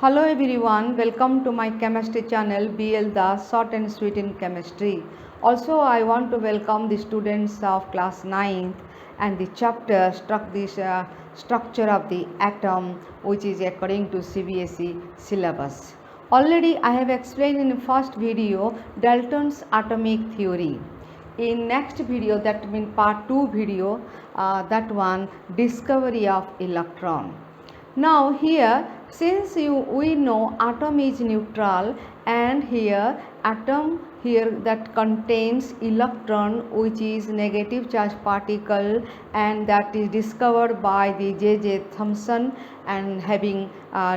Hello everyone, welcome to my chemistry channel BL Das Short and Sweet in Chemistry. Also, I want to welcome the students of class 9th and the chapter structure of the atom, which is according to CBSE syllabus. Already I have explained in the first video Dalton's atomic theory. In next video, that means part 2 video, that one discovery of electron. Now here, since we know atom is neutral, and here atom here that contains electron, which is negative charge particle, and that is discovered by the J.J. Thomson and having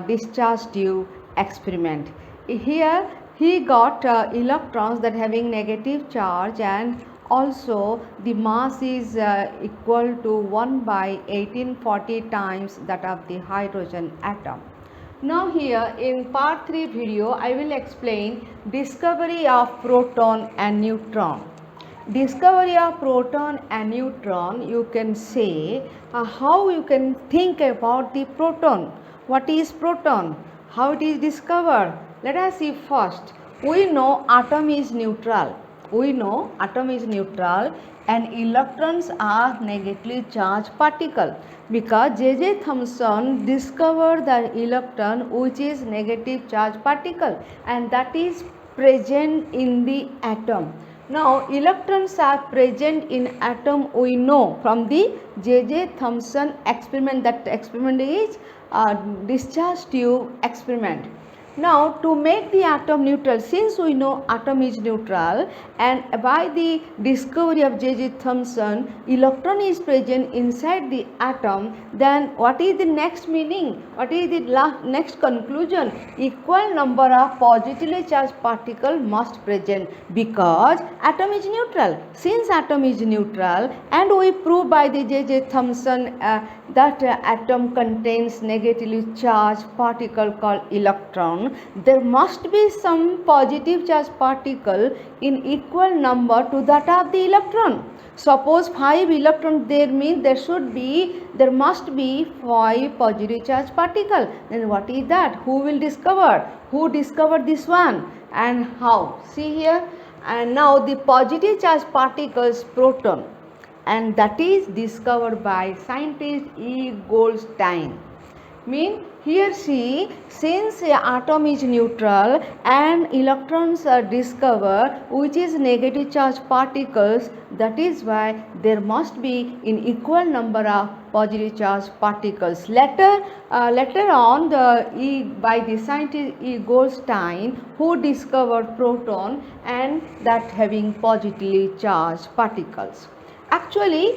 discharge tube experiment. Here he got electrons that having negative charge, and also the mass is equal to 1 by 1840 times that of the hydrogen atom. Now here in part 3 video I will explain discovery of proton and neutron. Discovery of proton and neutron, you can say how you can think about the proton. What is proton? How it is discovered? Let us see first. We know atom is neutral. We know atom is neutral and electrons are negatively charged particle, because J.J. Thomson discovered the electron which is negative charge particle, and that is present in the atom. Now electrons are present in atom, we know from the J.J. Thomson experiment. That experiment is discharge tube experiment. Now to make the atom neutral, since we know atom is neutral and by the discovery of J.J. Thomson electron is present inside the atom, then what is the next meaning? What is the next conclusion? Equal number of positively charged particle must present, because atom is neutral. Since atom is neutral and we prove by the J.J. Thomson that atom contains negatively charged particle called electron, there must be some positive charge particle in equal number to that of the electron. Suppose 5 electrons there, means there must be 5 positive charge particle. Then what is that? Who will discover? Who discovered this one and how? See here, and now the positive charge particles proton, and that is discovered by scientist E. Goldstein. Mean here see, since atom is neutral and electrons are discovered which is negative charge particles, that is why there must be in equal number of positive charge particles. Later on by the scientist E. Goldstein, who discovered proton and that having positively charged particles. Actually,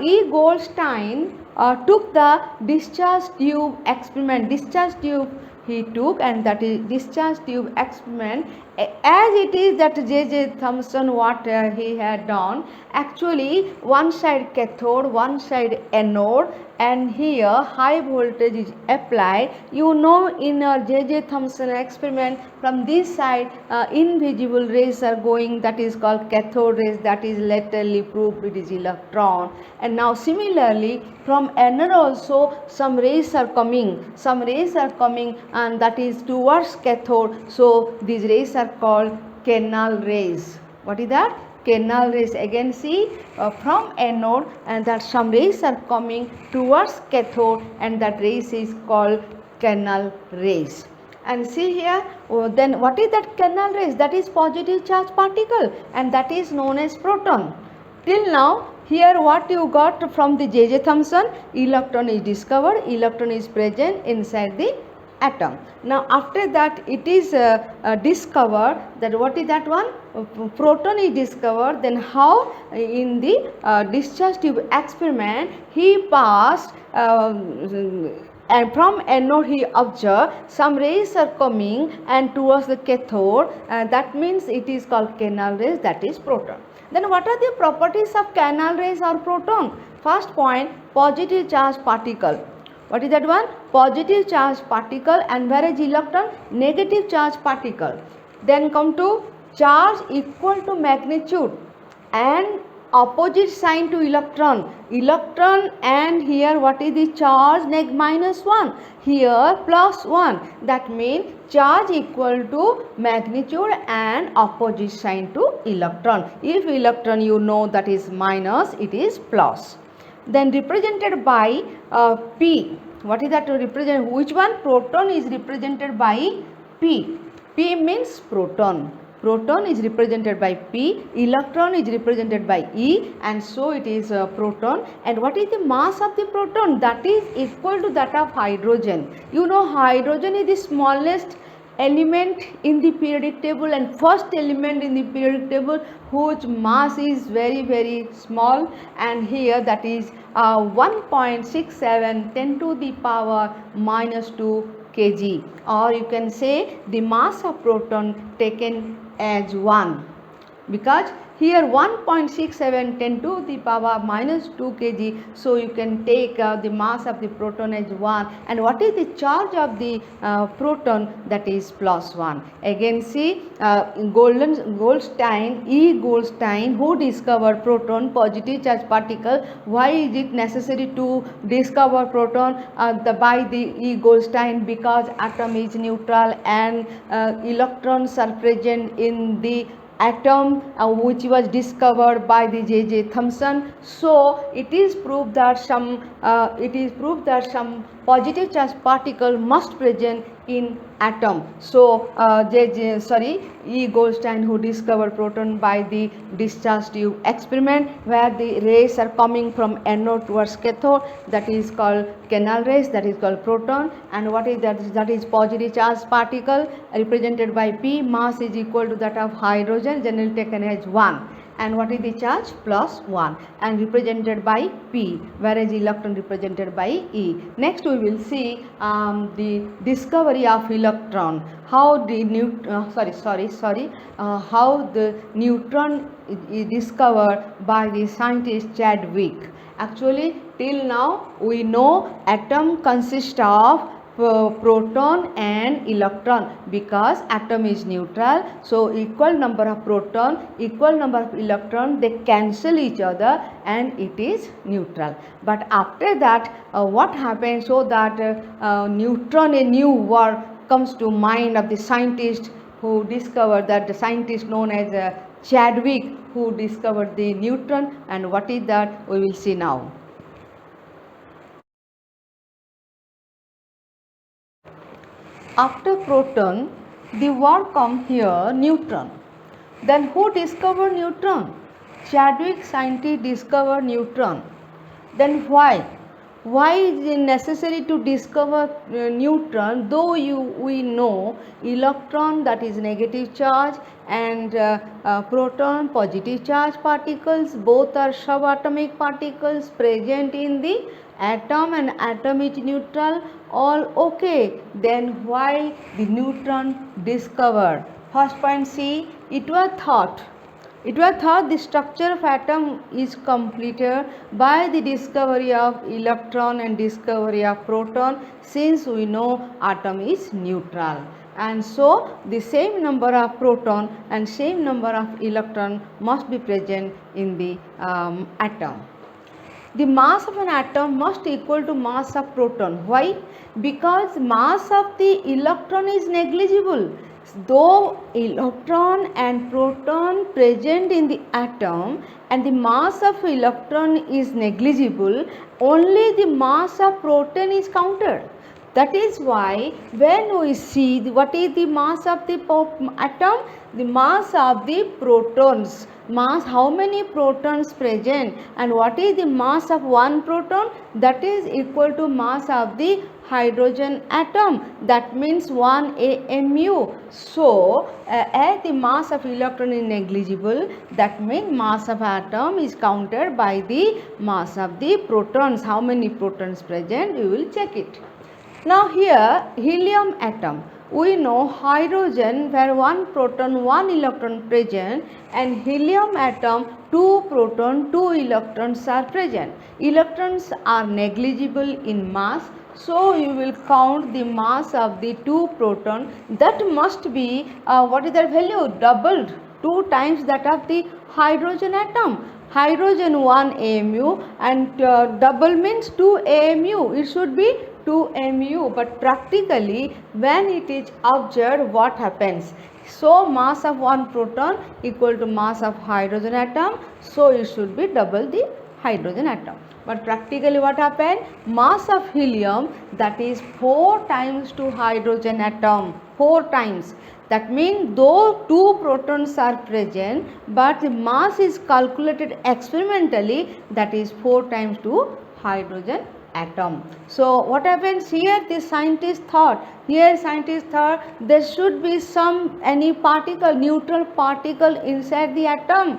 E. Goldstein took the discharge tube experiment. Discharge tube he took, and that is discharge tube experiment as it is that J.J. Thomson what he had done. Actually, one side cathode, one side anode, and here high voltage is applied. You know, in J.J. Thomson experiment, from this side invisible rays are going, that is called cathode rays, that is laterally proved it is electron. And now similarly from anode also some rays are coming, and that is towards cathode. So these rays are called canal rays. What is that? Canal rays. Again see, from anode, and that some rays are coming towards cathode, and that rays is called canal rays. And see here, then what is that canal rays? That is positive charge particle, and that is known as proton. Till now, here what you got from the J.J. Thomson, electron is discovered, electron is present inside the atom. Now after that it is discovered that what is that one? Proton is discovered. Then how? In the discharge tube experiment he passed and from anode he observed some rays are coming and towards the cathode, that means it is called canal rays, that is proton. Then what are the properties of canal rays or proton? First point, positive charge particle. What is that one? Positive charge particle, and whereas electron, negative charge particle. Then come to charge equal to magnitude, and opposite sign to electron. Electron, and here what is the charge? -1. Here +1. That means charge equal to magnitude and opposite sign to electron. If electron you know that is minus, it is plus. Then represented by P. What is that to represent? Which one? Proton is represented by P. P means proton. Proton is represented by P, electron is represented by E, and so it is a proton. And what is the mass of the proton? That is equal to that of hydrogen. You know, hydrogen is the smallest element in the periodic table and first element in the periodic table whose mass is very small, and here that is 1.67 10 to the power -2 kg, or you can say the mass of proton taken as 1, because here 1.67 10 to the power -2 kg, so you can take the mass of the proton as 1. And what is the charge of the proton? That is +1. Again see Goldstein, E. Goldstein, who discovered proton, positive charge particle. Why is it necessary to discover proton by the E. Goldstein? Because atom is neutral and electrons are present in the atom which was discovered by the J.J. Thomson. So it is proved that some positive charge particle must present in atom. So E. Goldstein, who discovered proton by the discharge tube experiment, where the rays are coming from anode towards cathode, that is called canal rays, that is called proton. And what is that? That is positive charge particle represented by P, mass is equal to that of hydrogen, generally taken as 1. And what is the charge? +1, and represented by P, whereas electron represented by E. Next we will see the discovery of electron, how the how the neutron is discovered by the scientist Chadwick. Actually till now we know atom consists of proton and electron, because atom is neutral, so equal number of proton, equal number of electron, they cancel each other and it is neutral. But after that what happens? So that neutron, a new word comes to mind of the scientist who discovered that, the scientist known as Chadwick, who discovered the neutron. And what is that? We will see now. After proton, the word come here neutron. Then who discovered neutron? Chadwick scientist discovered neutron. Then why? Why is it necessary to discover neutron? Though we know electron, that is negative charge, and proton, positive charge particles, both are subatomic particles present in the atom, and atom is neutral, all okay. Then why the neutron discovered? First point, see, it was thought the structure of atom is completed by the discovery of electron and discovery of proton, since we know atom is neutral. And so the same number of proton and same number of electron must be present in the atom. The mass of an atom must equal to mass of proton. Why? Because mass of the electron is negligible. Though electron and proton present in the atom and the mass of electron is negligible, only the mass of proton is counted. That is why when we see what is the mass of the atom, the mass of the protons, mass, how many protons present, and what is the mass of one proton, that is equal to mass of the hydrogen atom, that means 1 AMU. So as the mass of electron is negligible, that means mass of atom is counted by the mass of the protons. How many protons present, you will check it. Now here helium atom, we know hydrogen where 1 proton 1 electron present, and helium atom 2 proton 2 electrons are present. Electrons are negligible in mass, so you will count the mass of the 2 proton, that must be what is their value? Doubled, 2 times that of the hydrogen atom. hydrogen 1 AMU, and double means 2 AMU. It should be 2 AMU, but practically when it is observed, what happens? So mass of one proton equal to mass of hydrogen atom, so it should be double the hydrogen atom. But practically what happened? Mass of helium, that is 4 times to hydrogen atom, 4 times. That means though 2 protons are present, but the mass is calculated experimentally, that is 4 times to hydrogen atom. So what happens here? The scientist thought there should be any particle, neutral particle inside the atom,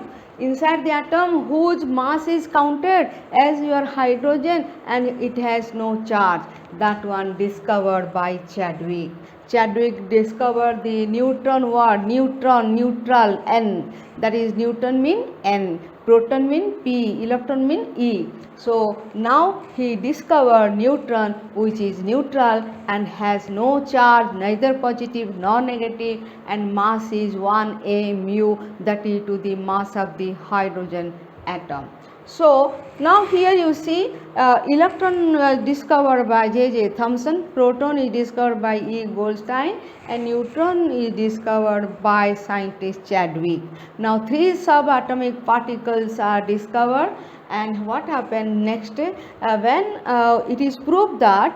whose mass is counted as your hydrogen and it has no charge. That one discovered by Chadwick. Chadwick discovered the neutron word, neutral, N, that is neutron mean N, proton mean P, electron mean E. So now he discovered neutron which is neutral and has no charge, neither positive nor negative, and mass is 1 AMU, that is to the mass of the hydrogen atom. So now here you see electron discovered by J.J. Thomson, proton is discovered by E. Goldstein, and neutron is discovered by scientist Chadwick. Now 3 subatomic particles are discovered, and what happened next? When it is proved that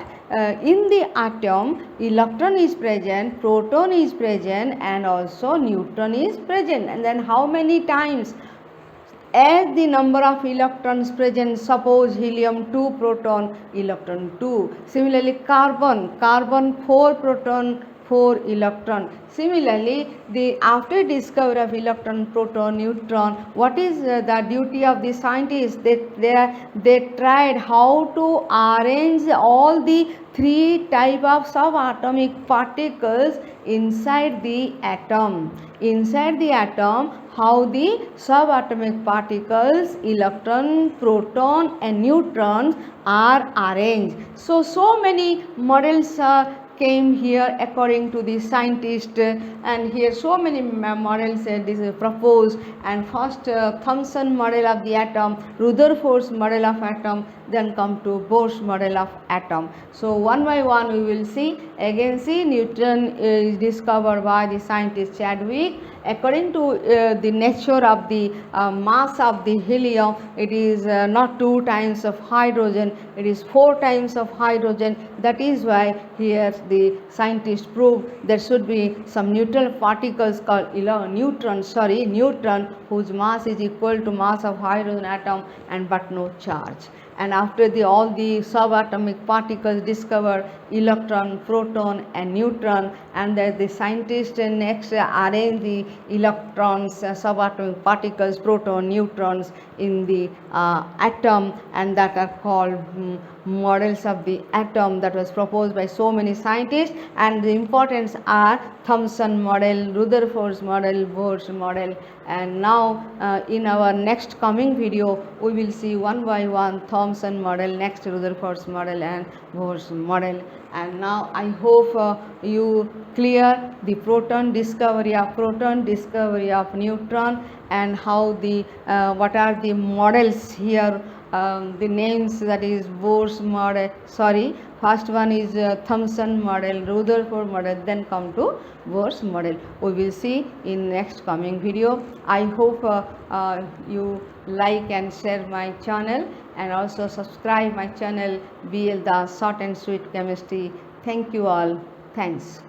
in the atom electron is present, proton is present, and also neutron is present, and then how many times? As the number of electrons present, suppose helium 2 proton, electron 2. Similarly carbon 4 proton, 4 electron. Similarly, after discovery of electron, proton, neutron, what is the duty of the scientists? They tried how to arrange all the 3 type of subatomic particles inside the atom. Inside the atom, how the subatomic particles, electron, proton and neutrons are arranged. So many models came here according to the scientist, and here so many models proposed, and first Thomson model of the atom, Rutherford's model of atom, then come to Bohr's model of atom. So one by one we will see. Again see, neutron is discovered by the scientist Chadwick. According to the nature of the mass of the helium, it is not 2 times of hydrogen, it is 4 times of hydrogen. That is why here the scientists proved there should be some neutral particles called neutron, whose mass is equal to mass of hydrogen atom and but no charge. And after all the subatomic particles discovered, electron, proton and neutron, and the scientists next arrange the electrons, subatomic particles, proton, neutrons in the atom, and that are called models of the atom, that was proposed by so many scientists. And the importance are Thomson model, Rutherford's model, Bohr's model. And now in our next coming video we will see one by one Thomson model, next Rutherford's model and Bohr's model. And now I hope you clear the discovery of neutron, and how the what are the models here, the names, that is Bohr's model, first one is Thomson model, Rutherford model, then come to Bohr's model. We will see in next coming video. I hope you like and share my channel, and also subscribe my channel BL Das Short and Sweet Chemistry. Thank you all. Thanks.